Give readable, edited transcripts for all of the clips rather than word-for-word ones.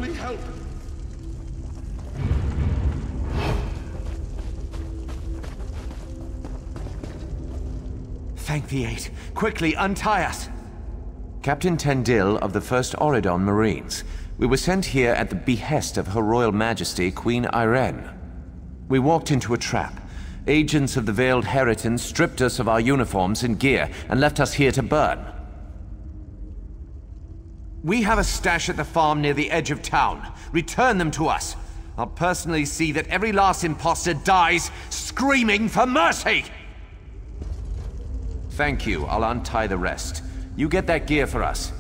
only help. Thank the Eight. Quickly, untie us! Captain Tendil of the 1st Auridon Marines. We were sent here at the behest of Her Royal Majesty, Queen Irene. We walked into a trap. Agents of the Veiled Heritans stripped us of our uniforms and gear and left us here to burn. We have a stash at the farm near the edge of town. Return them to us. I'll personally see that every last imposter dies screaming for mercy! Thank you. I'll untie the rest. You get that gear for us.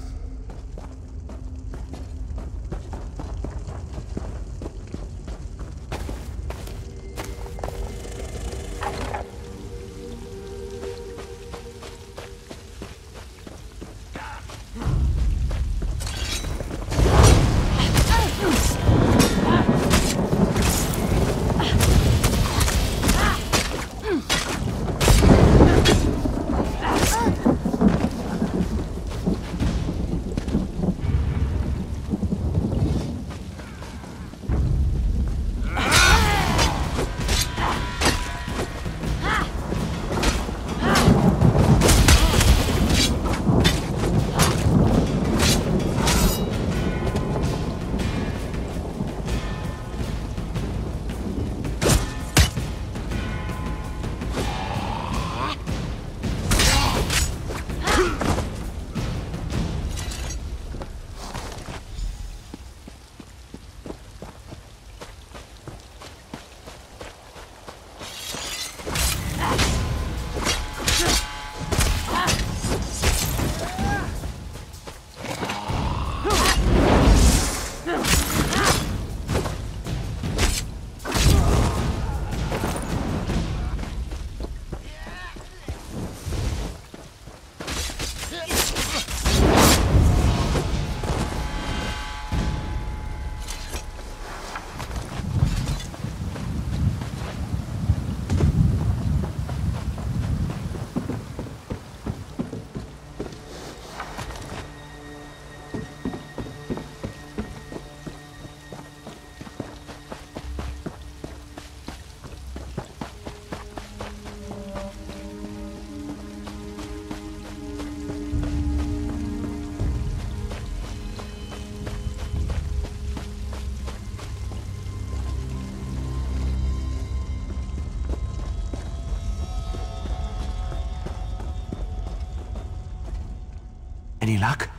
Any luck?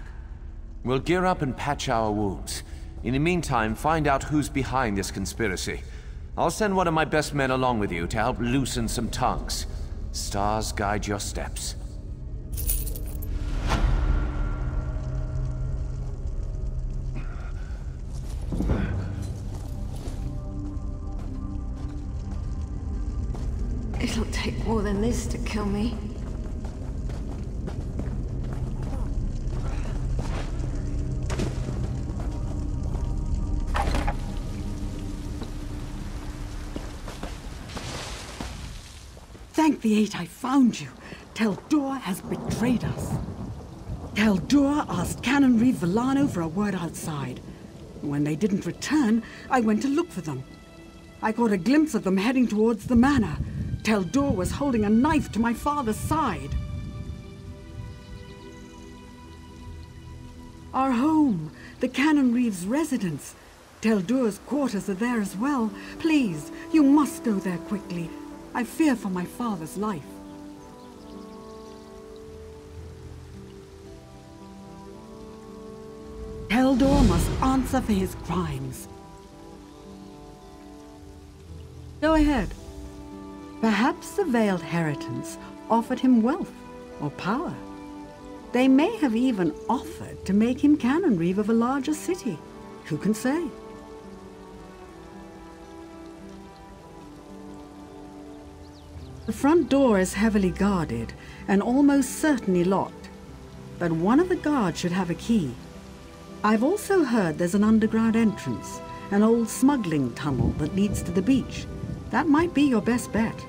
We'll gear up and patch our wounds. In the meantime, find out who's behind this conspiracy. I'll send one of my best men along with you to help loosen some tongues. Stars guide your steps. It'll take more than this to kill me. Thank the Eight I found you. Teldor has betrayed us. Teldor asked Canon Reeve Villano for a word outside. When they didn't return, I went to look for them. I caught a glimpse of them heading towards the manor. Teldor was holding a knife to my father's side. Our home, the Canon Reeve's residence. Teldor's quarters are there as well. Please, you must go there quickly. I fear for my father's life. Teldor must answer for his crimes. Go ahead. Perhaps the Veiled Heritans offered him wealth or power. They may have even offered to make him Canon Reeve of a larger city. Who can say? The front door is heavily guarded and almost certainly locked, but one of the guards should have a key. I've also heard there's an underground entrance, an old smuggling tunnel that leads to the beach. That might be your best bet.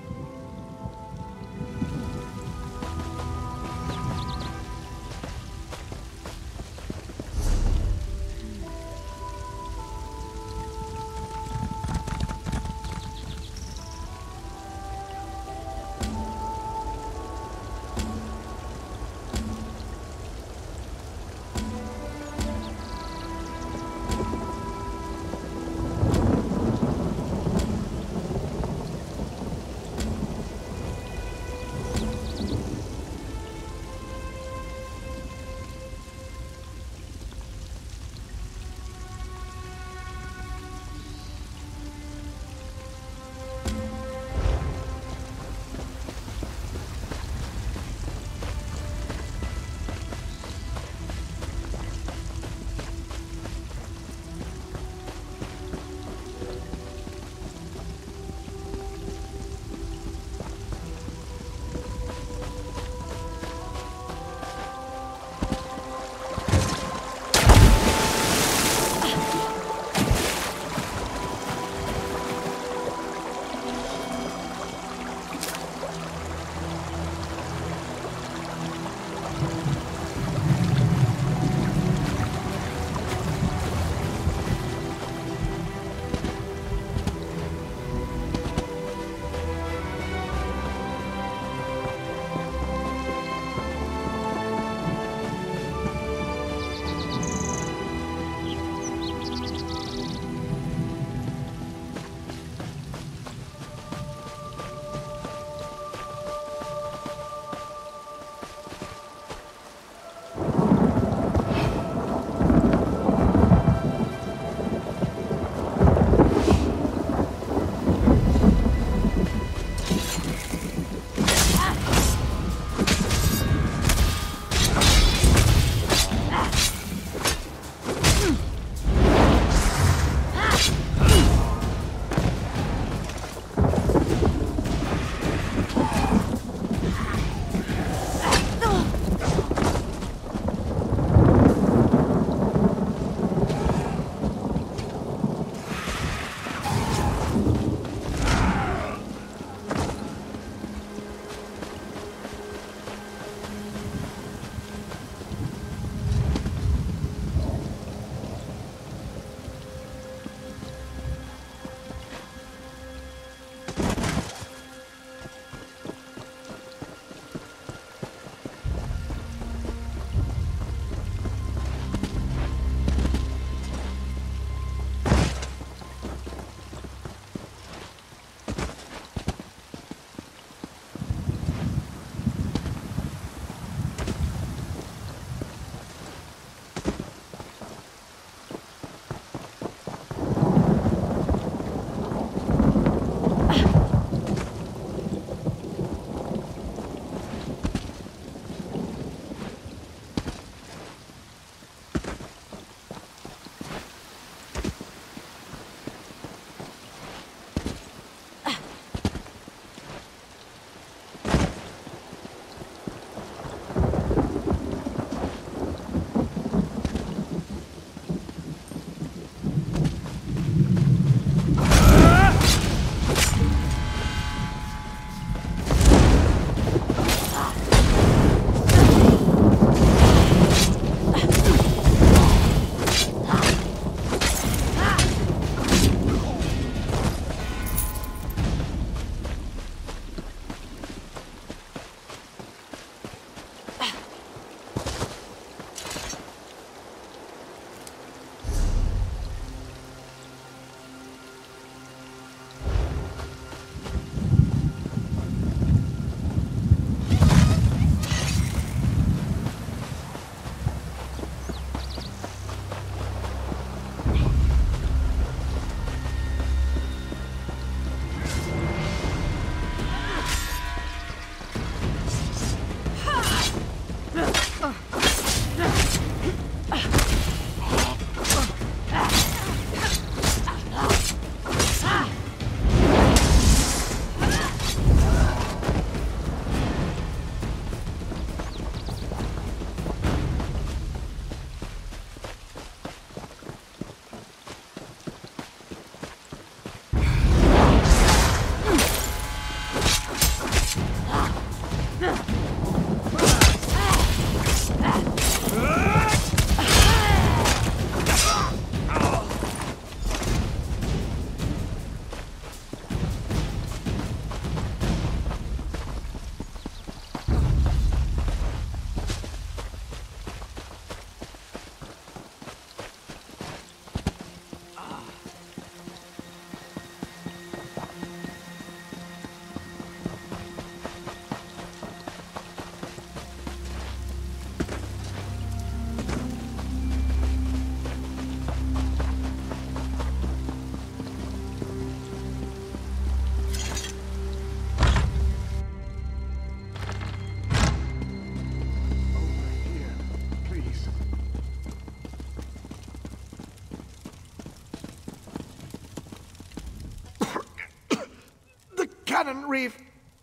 Canon Reeve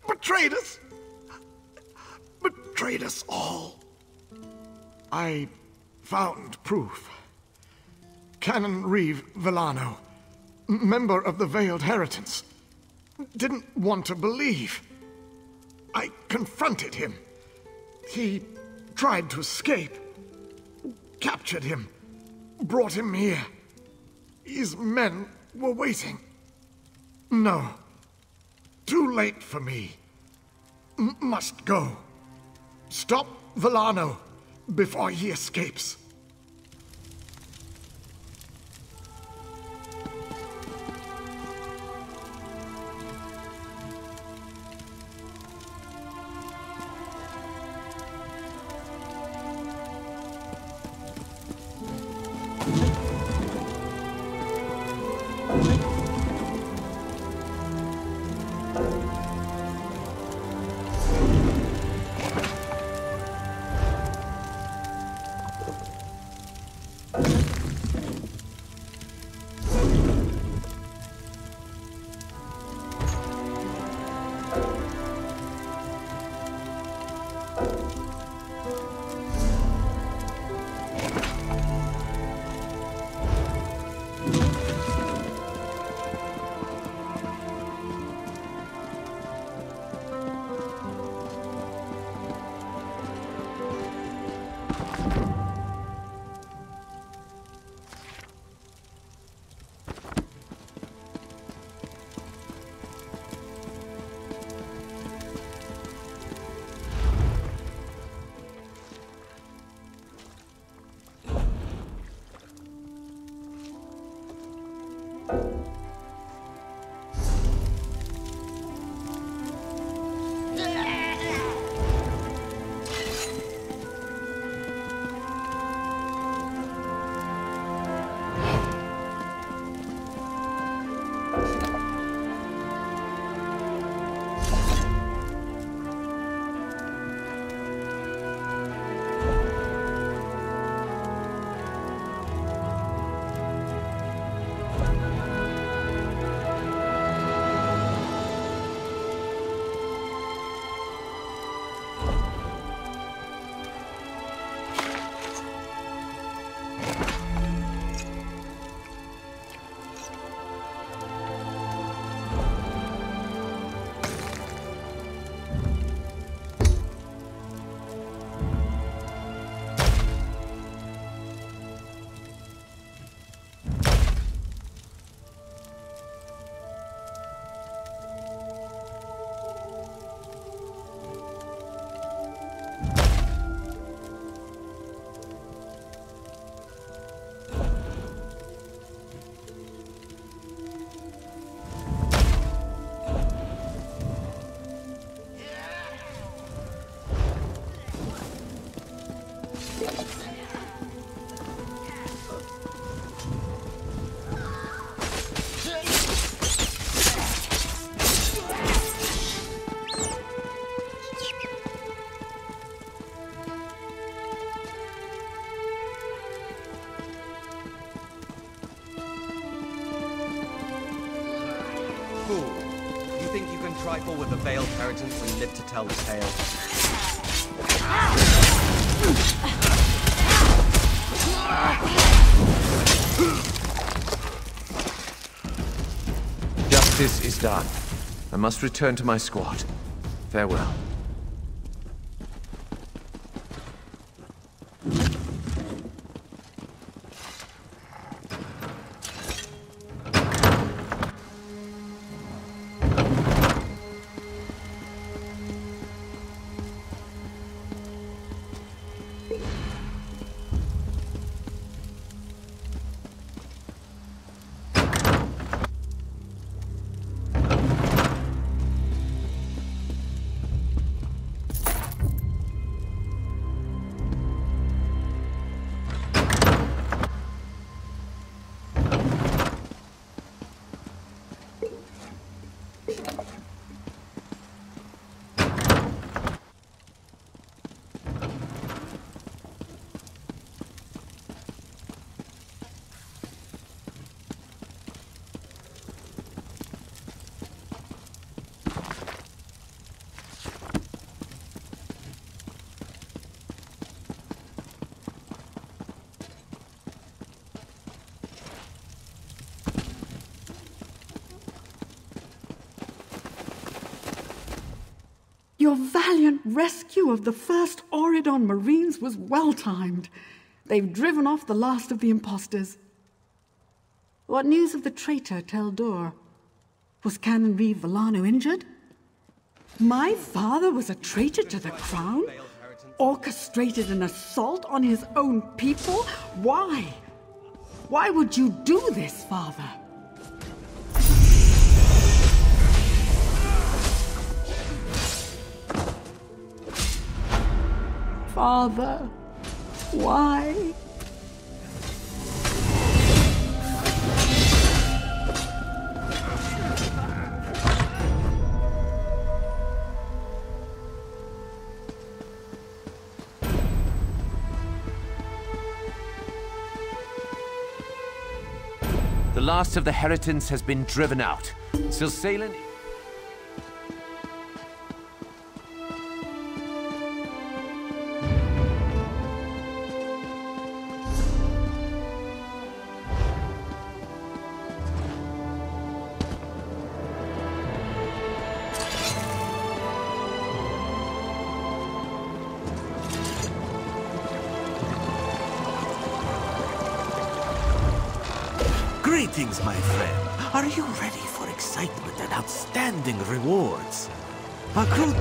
betrayed us. Betrayed us all. I found proof. Canon Reeve Villano, member of the Veiled Heritance, didn't want to believe. I confronted him. He tried to escape. Captured him. Brought him here. His men were waiting. No. Too late for me. Must go. Stop Villano before he escapes. Trifle with the Veiled Heritance and live to tell the tale. Justice is done. I must return to my squad. Farewell. Your valiant rescue of the first Auridon Marines was well-timed. They've driven off the last of the imposters. What news of the traitor Teldor? Was Canon Reeve Villano injured? My father was a traitor to the crown? Orchestrated an assault on his own people? Why? Why would you do this, father? Father, why? The last of the Heritants has been driven out. Silsalen... Greetings, my friend. Are you ready for excitement and outstanding rewards? Our crew...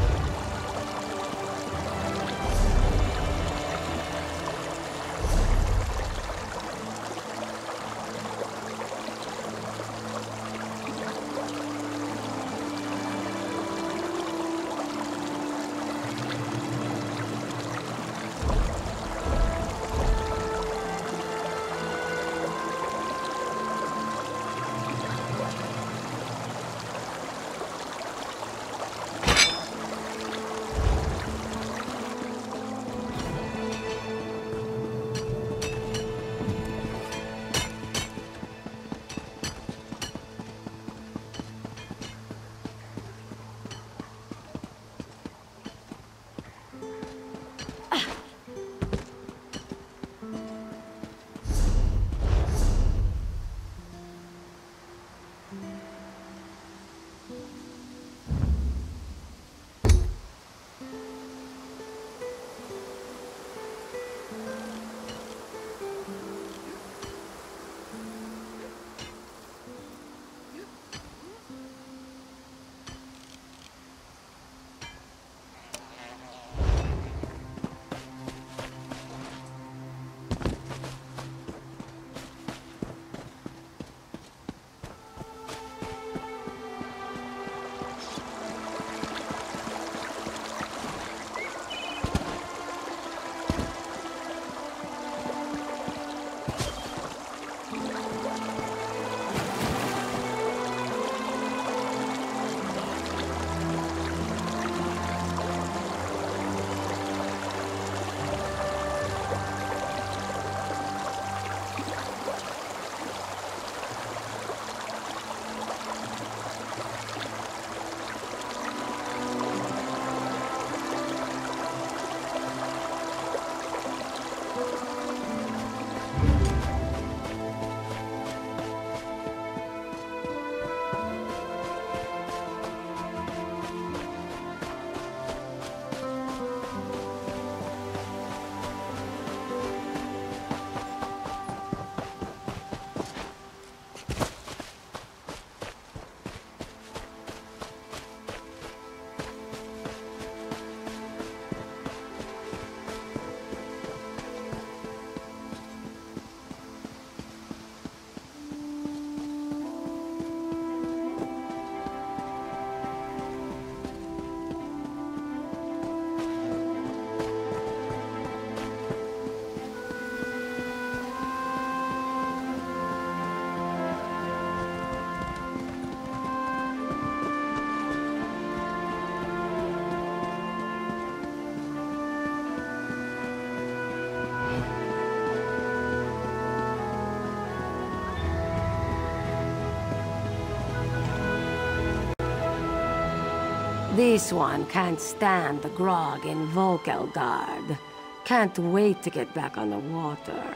This one can't stand the grog in Volkelgard. Can't wait to get back on the water.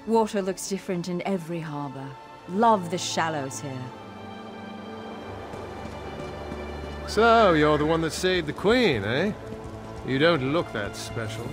Water looks different in every harbor. Love the shallows here. So, you're the one that saved the Queen, eh? You don't look that special.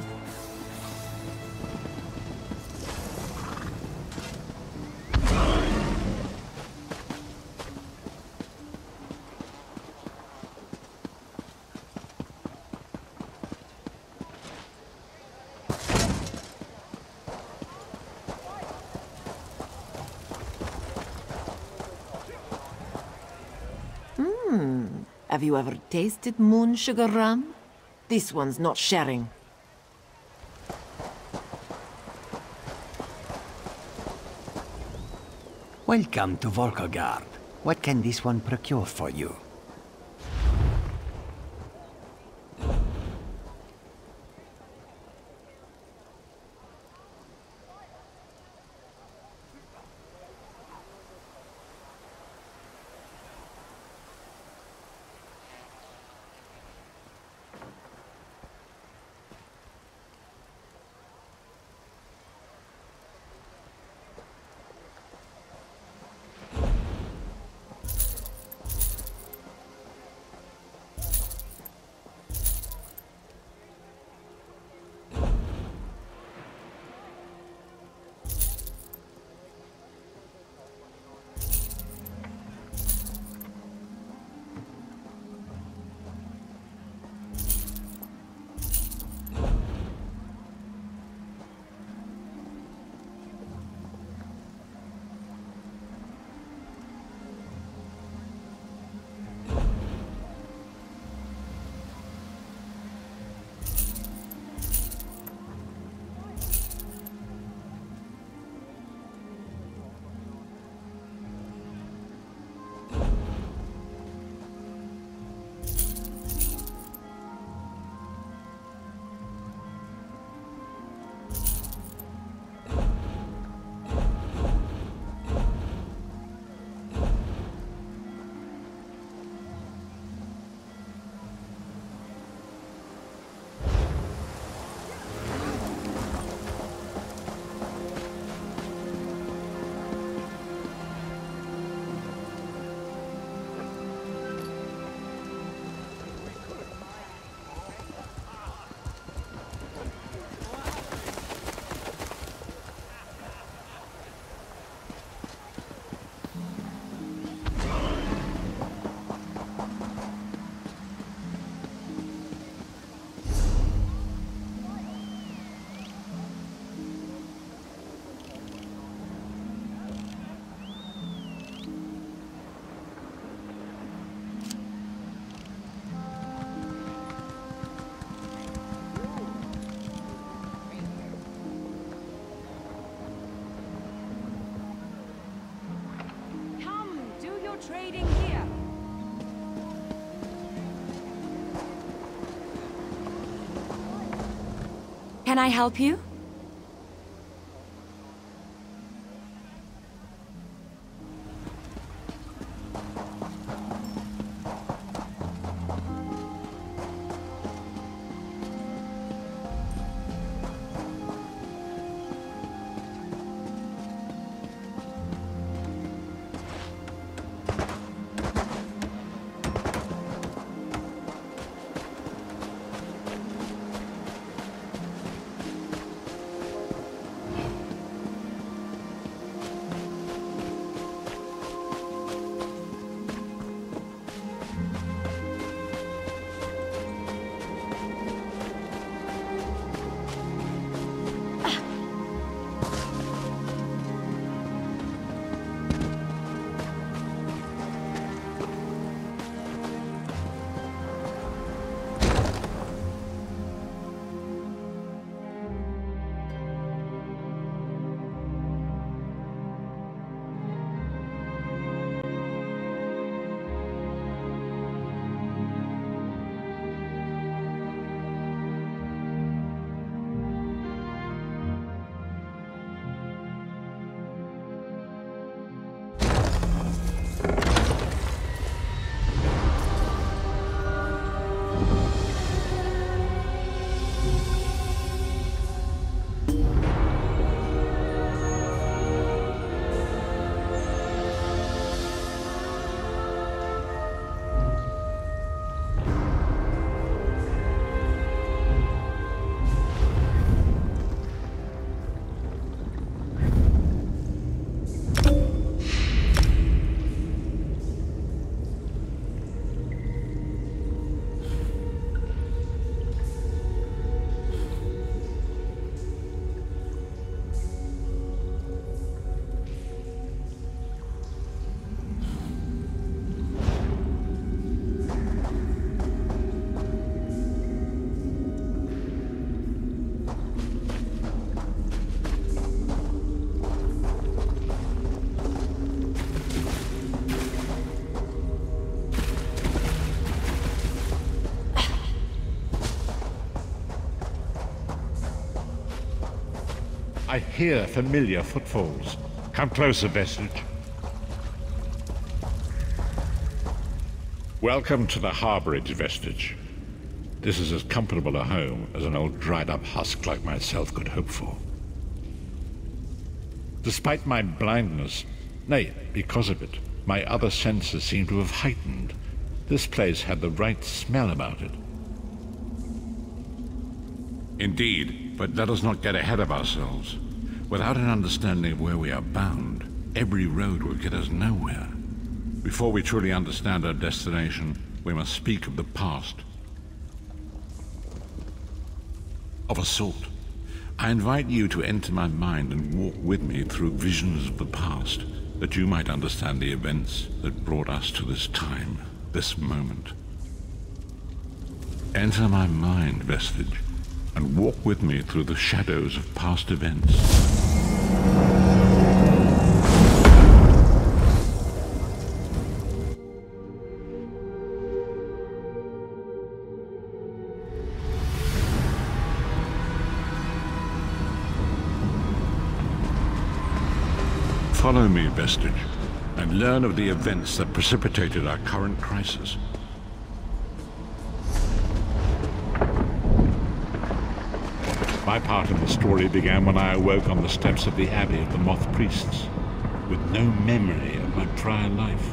Have you ever tasted moon sugar rum? This one's not sharing. Welcome to Volkagard. What can this one procure for you? Trading here. Can I help you? I hear familiar footfalls. Come closer, Vestige. Welcome to the harborage, Vestige. This is as comfortable a home as an old dried-up husk like myself could hope for. Despite my blindness, nay, because of it, my other senses seem to have heightened. This place had the right smell about it. Indeed, but let us not get ahead of ourselves. Without an understanding of where we are bound, every road will get us nowhere. Before we truly understand our destination, we must speak of the past. Of a sort. I invite you to enter my mind and walk with me through visions of the past, that you might understand the events that brought us to this time, this moment. Enter my mind, Vestige, and walk with me through the shadows of past events. Follow me, Vestige, and learn of the events that precipitated our current crisis. My part in the story began when I awoke on the steps of the Abbey of the Moth Priests, with no memory of my prior life.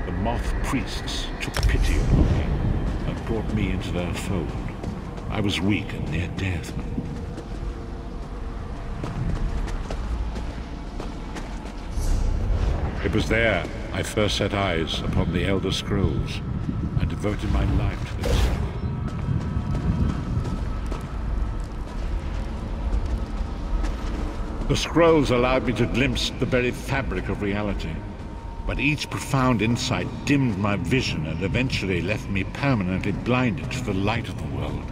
The Moth Priests took pity on me and brought me into their fold. I was weak and near death. It was there I first set eyes upon the Elder Scrolls and devoted my life to their study. The scrolls allowed me to glimpse the very fabric of reality, but each profound insight dimmed my vision and eventually left me permanently blinded to the light of the world.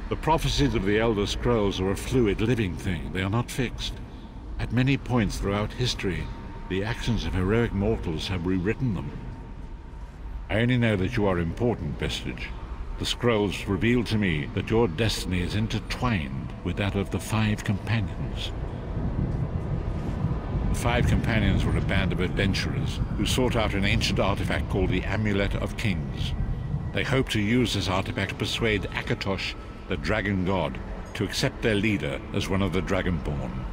The prophecies of the Elder Scrolls are a fluid, living thing. They are not fixed. At many points throughout history, the actions of heroic mortals have rewritten them. I only know that you are important, Vestige. The scrolls reveal to me that your destiny is intertwined with that of the Five Companions. The Five Companions were a band of adventurers who sought out an ancient artifact called the Amulet of Kings. They hoped to use this artifact to persuade Akatosh, the dragon god, to accept their leader as one of the Dragonborn.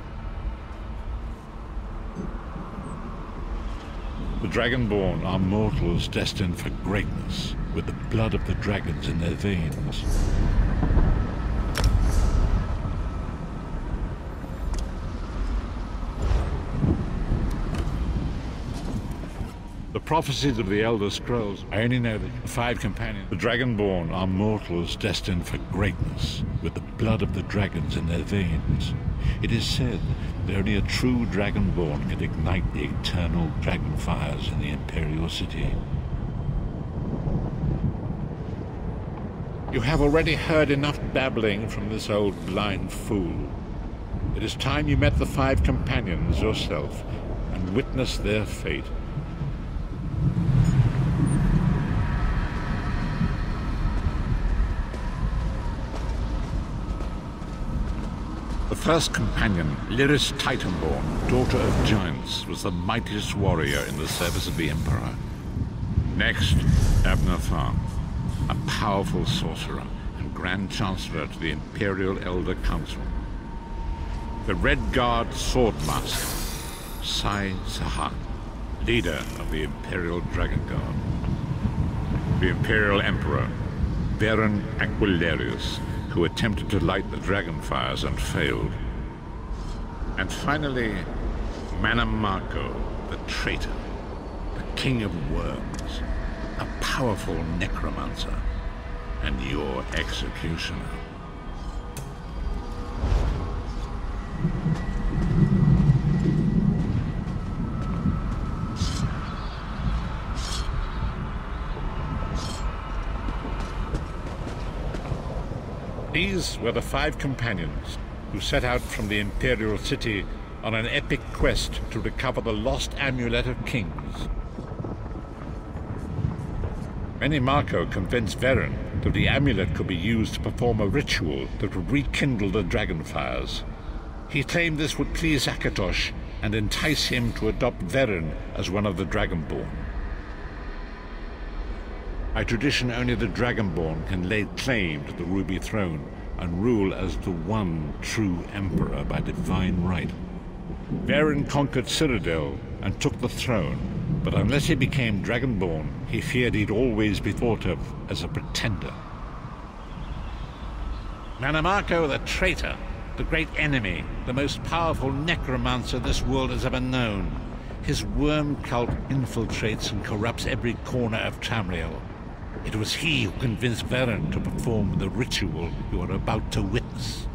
The Dragonborn are mortals destined for greatness, with the blood of the dragons in their veins. The prophecies of the Elder Scrolls, I only know that the Five Companions, the Dragonborn, are mortals destined for greatness, with the blood of the dragons in their veins. It is said that only a true Dragonborn can ignite the eternal dragon fires in the Imperial City. You have already heard enough babbling from this old blind fool. It is time you met the Five Companions yourself and witnessed their fate. The first companion, Lyris Titanborn, daughter of giants, was the mightiest warrior in the service of the Emperor. Next, Abner Tharn, a powerful sorcerer and Grand Chancellor to the Imperial Elder Council. The Red Guard Swordmaster, Sai Sahan, leader of the Imperial Dragon Guard. The Imperial Emperor, Baron Aquilarius, who attempted to light the dragon fires and failed. And finally, Manamarco, the traitor, the king of worms, a powerful necromancer, and your executioner. These were the Five Companions who set out from the Imperial City on an epic quest to recover the lost Amulet of Kings. Menimarco convinced Veren that the amulet could be used to perform a ritual that would rekindle the dragon fires. He claimed this would please Akatosh and entice him to adopt Veren as one of the Dragonborn. By tradition, only the Dragonborn can lay claim to the Ruby Throne and rule as the one true Emperor by divine right. Veren conquered Cyrodiil and took the throne, but unless he became Dragonborn, he feared he'd always be thought of as a pretender. Menimarco the traitor, the great enemy, the most powerful necromancer this world has ever known. His worm cult infiltrates and corrupts every corner of Tamriel. It was he who convinced Veren to perform the ritual you are about to witness.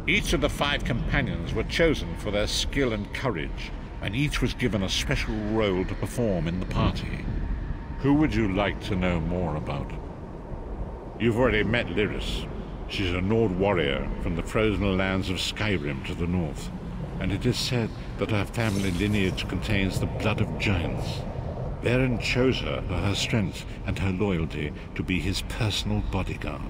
Each of the 5 companions were chosen for their skill and courage, and each was given a special role to perform in the party. Who would you like to know more about? You've already met Lyris. She's a Nord warrior from the frozen lands of Skyrim to the north, and it is said that her family lineage contains the blood of giants. Veren chose her for her strength and her loyalty to be his personal bodyguard.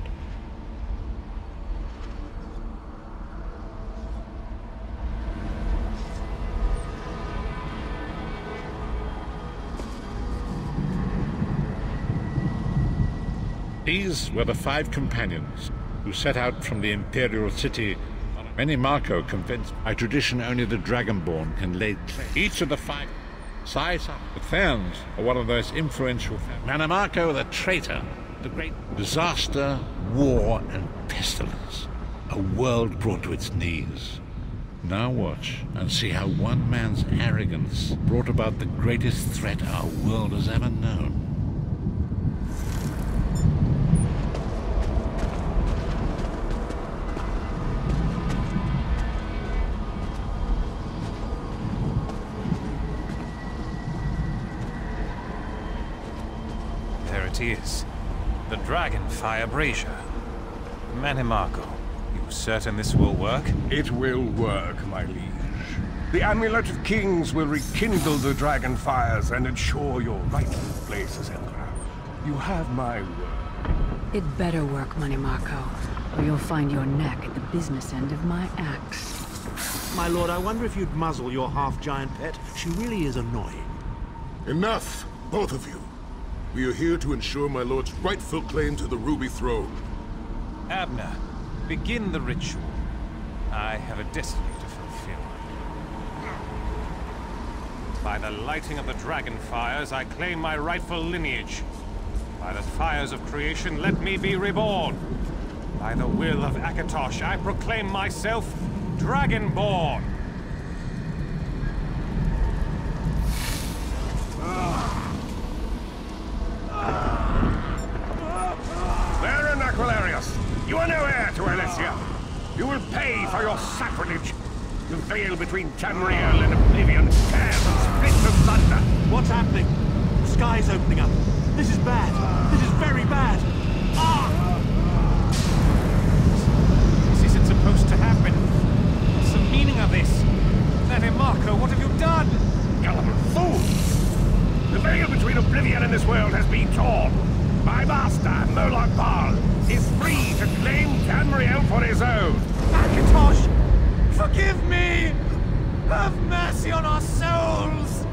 These were the 5 companions who set out from the Imperial City. Menimarco convinced by tradition only the Dragonborn can lay claim. Each of the 5 sides, the Therns are one of the most influential. Menimarco the traitor, the great disaster, war, and pestilence. A world brought to its knees. Now watch and see how one man's arrogance brought about the greatest threat our world has ever known. It is. The Dragonfire Brazier. Menimarco, you certain this will work? It will work, my liege. The Amulet of Kings will rekindle the dragon fires and ensure your rightful place as Emperor. You have my word. It better work, Menimarco, or you'll find your neck at the business end of my axe. My lord, I wonder if you'd muzzle your half-giant pet. She really is annoying. Enough, both of you. We are here to ensure my lord's rightful claim to the Ruby Throne. Abner, begin the ritual. I have a destiny to fulfill. By the lighting of the dragon fires, I claim my rightful lineage. By the fires of creation, let me be reborn. By the will of Akatosh, I proclaim myself Dragonborn. You are no heir to Alessia. You will pay for your sacrilege. The veil between Tamriel and Oblivion tears and splits asunder. What's happening? The sky's opening up. This is bad. This is very bad. This isn't supposed to happen. What's the meaning of this? Menimarco, what have you done? Gullible fool! The veil between Oblivion and this world has been torn. My master, Moloch Baal, is free to claim Tamriel for his own. Akatosh, forgive me! Have mercy on our souls!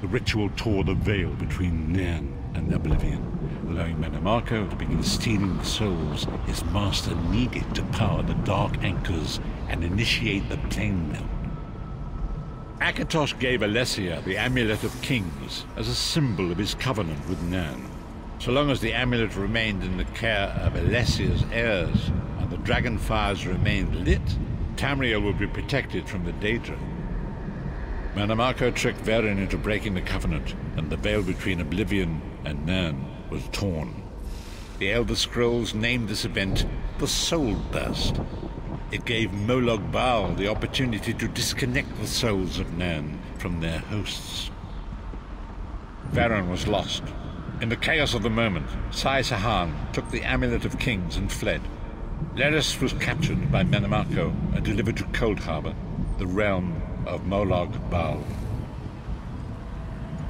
The ritual tore the veil between Nairn and Oblivion, allowing Menimarco to begin stealing the souls his master needed to power the Dark Anchors and initiate the Plane Melt. Akatosh gave Alessia the Amulet of Kings as a symbol of his covenant with Nairn. So long as the amulet remained in the care of Alessia's heirs and the dragon fires remained lit, Tamriel would be protected from the Daedra. Menimarco tricked Veren into breaking the covenant, and the veil between Oblivion and Nairn was torn. The Elder Scrolls named this event the Soul Burst. It gave Moloch Baal the opportunity to disconnect the souls of Nairn from their hosts. Varen was lost. In the chaos of the moment, Sai Sahan took the Amulet of Kings and fled. Leris was captured by Menemarco and delivered to Cold Harbor, the realm of Molag Bal.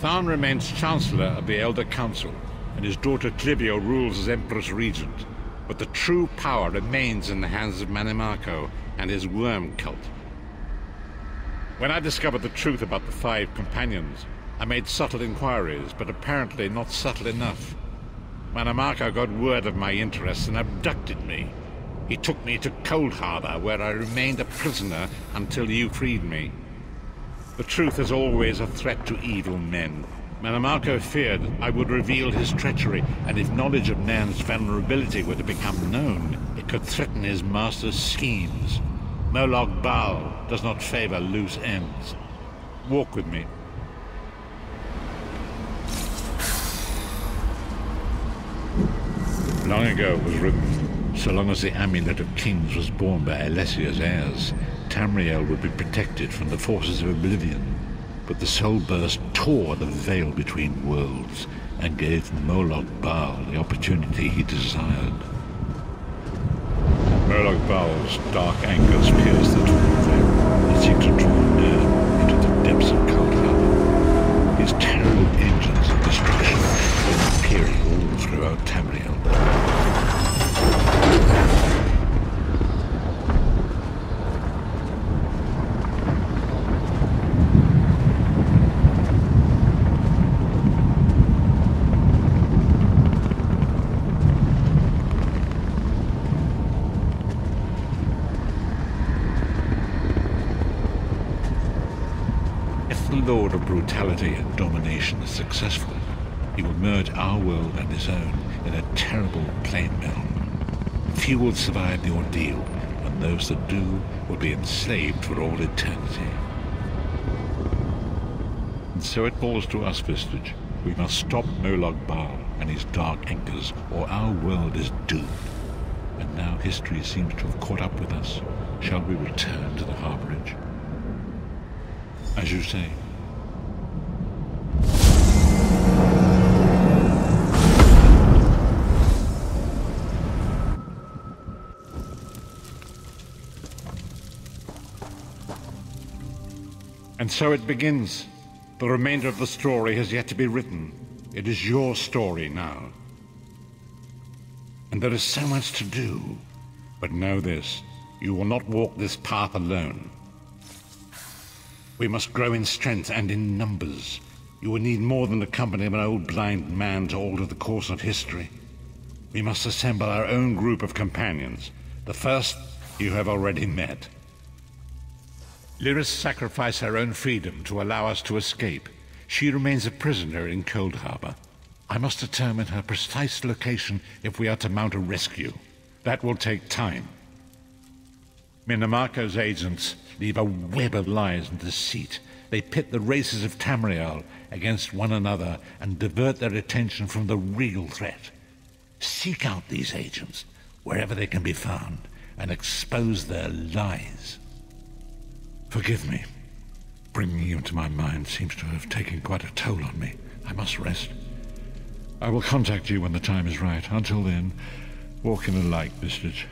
Tharn remains Chancellor of the Elder Council, and his daughter Clivio rules as Empress Regent. But the true power remains in the hands of Menemarco and his worm cult. When I discovered the truth about the 5 companions, I made subtle inquiries, but apparently not subtle enough. Menemarco got word of my interests and abducted me. He took me to Cold Harbor, where I remained a prisoner until you freed me. The truth is always a threat to evil men. Menemarco feared I would reveal his treachery, and if knowledge of Nan's vulnerability were to become known, it could threaten his master's schemes. Molag Bal does not favor loose ends. Walk with me. Long ago it was written, so long as the Amulet of Kings was borne by Alessia's heirs, Tamriel would be protected from the forces of oblivion. But the soul burst tore the veil between worlds and gave Molag Bal the opportunity he desired. Molag Bal's dark anchors pierced the torn veil and seemed to draw near into the depths of Cold Harbor. His terrible engines of destruction were appearing all throughout Tamriel. Lord of brutality and domination is successful, he will merge our world and his own in a terrible plain melt. Few will survive the ordeal, and those that do will be enslaved for all eternity. And so it falls to us, Vistage. We must stop Molag Bal and his dark anchors, or our world is doomed. And now history seems to have caught up with us. Shall we return to the harborage? As you say. And so it begins. The remainder of the story has yet to be written. It is your story now. And there is so much to do. But know this, you will not walk this path alone. We must grow in strength and in numbers. You will need more than the company of an old blind man to alter the course of history. We must assemble our own group of companions. The first you have already met. Lyris sacrificed her own freedom to allow us to escape. She remains a prisoner in Cold Harbor. I must determine her precise location if we are to mount a rescue. That will take time. Menemarco's agents leave a web of lies and deceit. They pit the races of Tamriel against one another and divert their attention from the real threat. Seek out these agents, wherever they can be found, and expose their lies. Forgive me. Bringing you into my mind seems to have taken quite a toll on me. I must rest. I will contact you when the time is right. Until then, walk in the light, Vistage.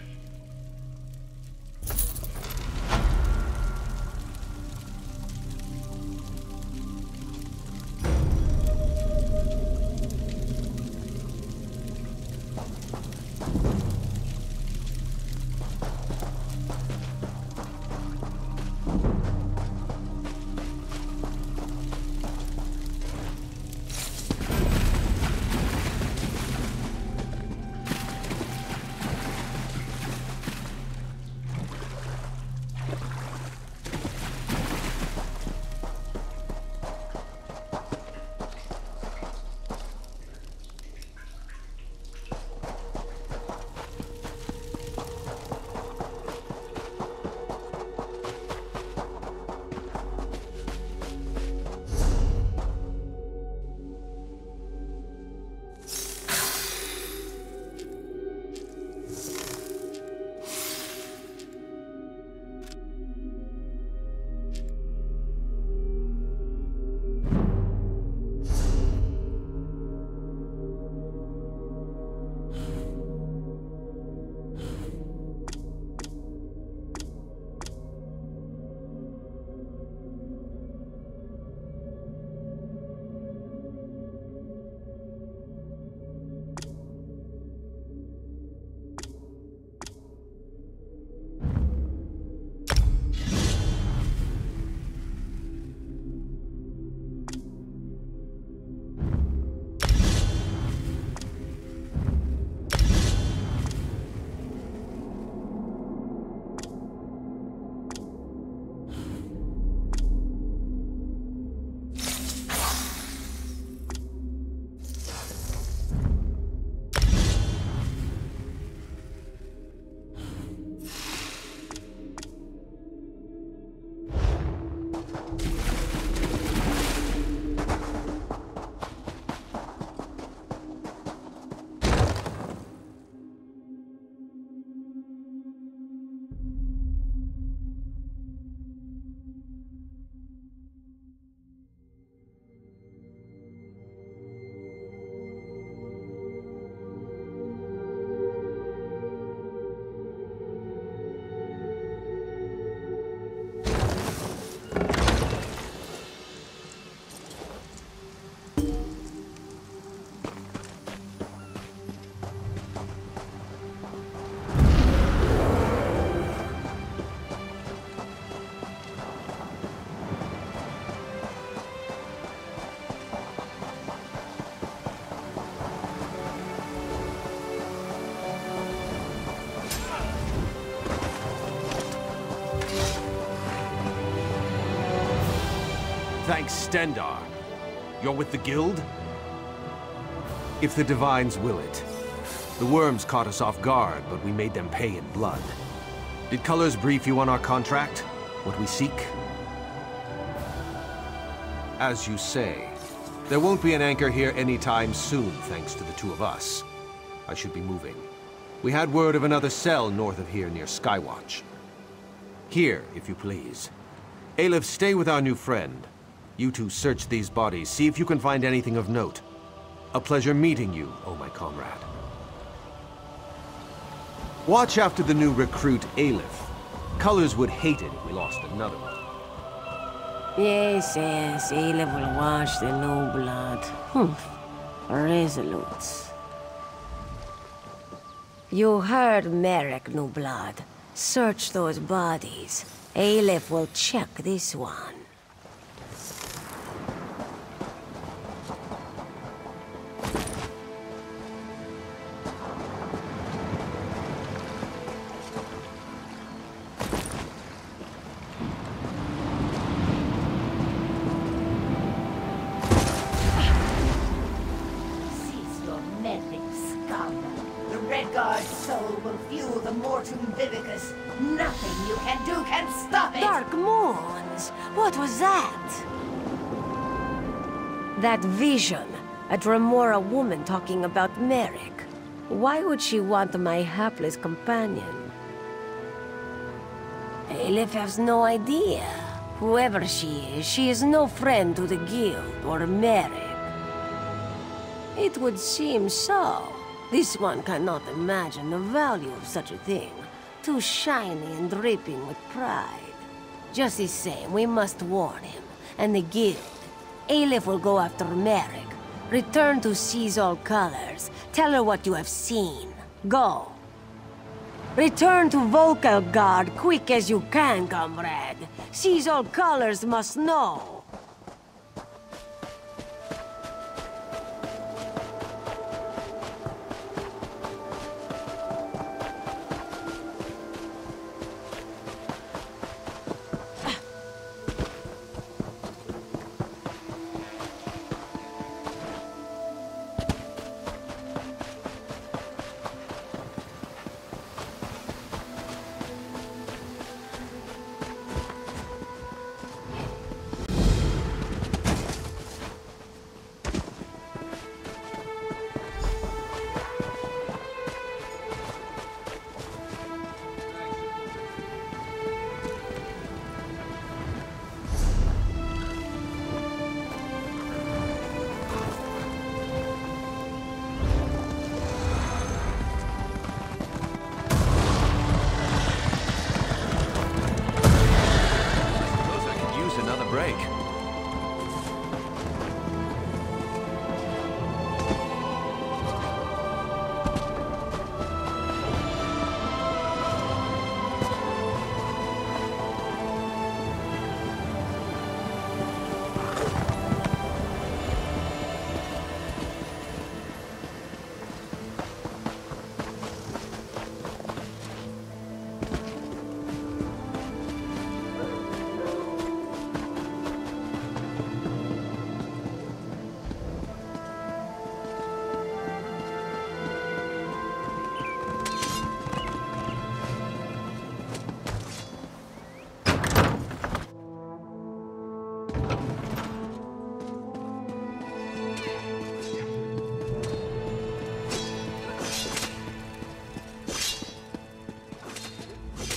Thanks, Stendar. You're with the Guild? If the Divines will it. The worms caught us off guard, but we made them pay in blood. Did Colors brief you on our contract? What we seek? As you say, there won't be an anchor here anytime soon, thanks to the two of us. I should be moving. We had word of another cell north of here near Skywatch. Here, if you please. Aleph, stay with our new friend. You two search these bodies, see if you can find anything of note. A pleasure meeting you, oh my comrade. Watch after the new recruit, Aleph. Colors would hate it if we lost another one. Yes, Aleph will watch the new blood. Resolute. You heard Merrick, new blood. Search those bodies. Aleph will check this one. Nothing you can do can stop it! Dark moons! What was that? That vision. A Dremora woman talking about Merrick. Why would she want my hapless companion? Aleph has no idea. Whoever she is no friend to the Guild or Merrick. It would seem so. This one cannot imagine the value of such a thing. Too shiny and dripping with pride. Just the same, we must warn him, and the Guild. Aleph will go after Merrick. Return to seize all colors. Tell her what you have seen. Go. Return to Volkelgard quick as you can, comrade. Seize all colors must know.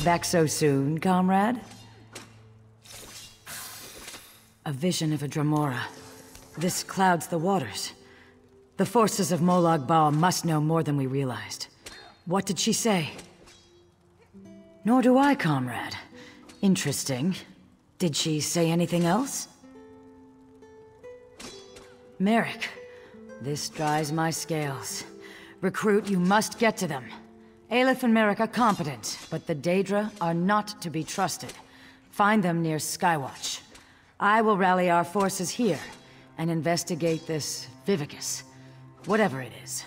Back so soon, comrade? A vision of a Dremora. This clouds the waters. The forces of Molag Bal must know more than we realized. What did she say? Nor do I, comrade. Interesting. Did she say anything else? Merrick. This dries my scales. Recruit, you must get to them. Aleph and Merrick are competent, but the Daedra are not to be trusted. Find them near Skywatch. I will rally our forces here and investigate this Vivicus, whatever it is.